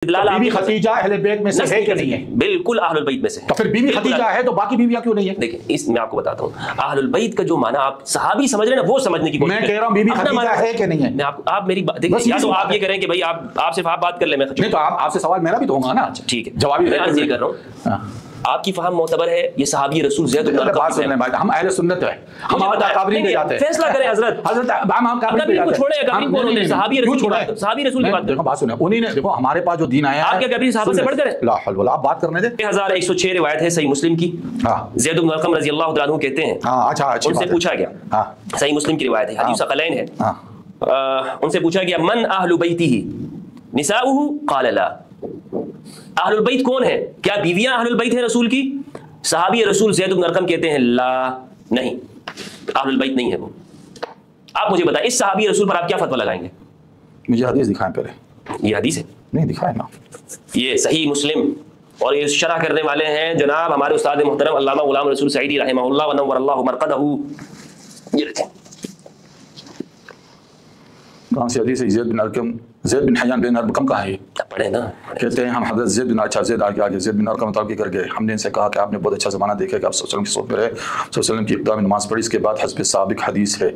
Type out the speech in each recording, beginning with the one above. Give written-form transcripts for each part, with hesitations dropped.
बीवी खदीजा अहले बैत में से है कि नहीं है? बिल्कुल अहलुल बैत में से है। तो फिर बीवी खदीजा है तो बाकी बीवियां क्यों नहीं है? देखिए इस मैं आपको बताता हूँ, अहलुल बैत का जो माना आप सहाबी समझ रहे हैं ना, वो समझने की कोशिश मैं कह रहा हूँ बीवी खदीजा है कि नहीं है? मैं आप मेरी बात देखिए, या तो आप ये करें कि भाई आप सिर्फ आप बात कर ले, मैं नहीं तो आपसे सवाल मेरा भी तो होगा ना। ठीक है, जवाब मैं अर्ज ये कर रहा हूँ, आपकी फहम मोतबर है ये सहाबी रसूल ज़ैद बिन अरक़म, हम अहले सुन्नत है, हम काबरीन पे जाते हैं। फैसला करें हजरत, हम काबरीन पे जाते हैं। छोड़े काबरीन कौन होते हैं? सहाबी रसूल की बात, सहाबी रसूल की बात देखो बात सुनो, उन्हीं ने देखो हमारे पास जो दीन आया है, आप क्या कभी सहाबा से बढ़कर है? ला हौल वला, आप बात करने दे। 1106 रिवायत है सही मुस्लिम की, ज़ैद बिन अरक़म रज़ी अल्लाह तआला अन्हु कहते हैं, अच्छा उनसे पूछा गया, सही मुस्लिम की रिवायत है, हदीस सक़लैन है, उनसे पूछा गया मन अहलु बैतिही निसाउहु क़ाल ला, अहलुल बैत कौन है, क्या बीवियां अहलुल बैत हैं रसूल की? सहाबी रसूल ज़ैद बिन अरक़म कहते हैं ला, नहीं, अहलुल बैत नहीं है वो। आप मुझे बताएं इस सहाबी रसूल पर आप क्या फतवा लगाएंगे? मुझे हदीस दिखाएं पहले। ये हदीस है? नहीं दिखाएं ना। ये सही मुस्लिम और ये शरह करने वाले हैं जनाब हमारे उस्ताद मुहतरम अल्लामा गुलाम रसूल सईदी रहमहुल्लाह व नव्वरल्लाहु मरक़दहू। ये देखें कौन सी हदीस है? ज़ैद बिन अरक़म, ज़ैद बिन हय्यान बिन अरक़म कहाँ है? पढ़े ना, कहते हैं हम हज़रत ज़ैद बिन ज़ैद बिन अरक़म तलब कर गए, हमने इनसे कहा कि आपने बहुत अच्छा ज़माना देखा कि आप सल्लल्लाहु अलैहि वसल्लम की सोच में रहे, वसल्लम की इब्तिदा में नमाज़ पढ़ी, इसके बाद हस्ब साबिक़ हदीस है,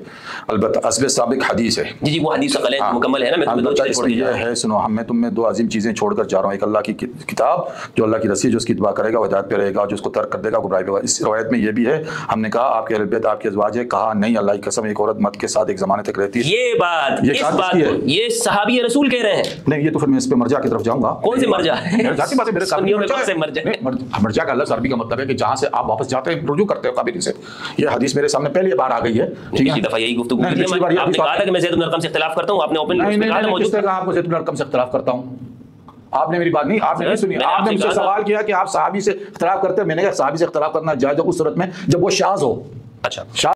अलबत्ता हस्ब साबिक़ हदीस है। जी वो हदीस सक़लैन मुकम्मल है ना, मैं ये है सुनो, मैं तुम में दो अजीम चीज़ें छोड़कर जा रहा हूँ, एक अल्लाह की किताब जो अल्लाह की रसी जो उसकी इत्बा करेगा वो हिदायत पे रहेगा, जो उसको तर्क कर देगा गुमराही पे होगा। इस रवायत में ये भी है, हमने कहा आपके अहले बैत आपके अज़वाज है, कहा नहीं, अल्लाह की कसम एक औरत मर्द के साथ एक ज़माने तक रहती है। ये बात ये सहाबी रसूल कह रहे हैं। नहीं ये तो फिर मैं इस पे मरजा की तरफ जाऊंगा। कौन से मरजा है? जाती बात है मेरे सामने। मरजा का लफ्ज़ अरबी का मतलब है कि जहाँ से आप वापस जाते हैं, रुजू करते हो काबिल से। ये हदीस मेरे सामने पहली बार आ गई है। पिछली दफा यही गुफ्तगू की थी, आपने कहा था कि मैं ज़ैद बिन अरक़म से इख्तिलाफ करता हूं, आपने ओपन किस तरह आपको ज़ैद बिन अरक़म से इख्तिलाफ करता हूं? आपने मेरी बात नहीं, आपने नहीं सुनी। आपने मुझसे सवाल किया कि आप सहाबी से इख्तिलाफ करते हैं, मैंने कहा सहाबी से इख्तिलाफ करना जायज़ उस सूरत में जब वो शाज़ हो। अच्छा।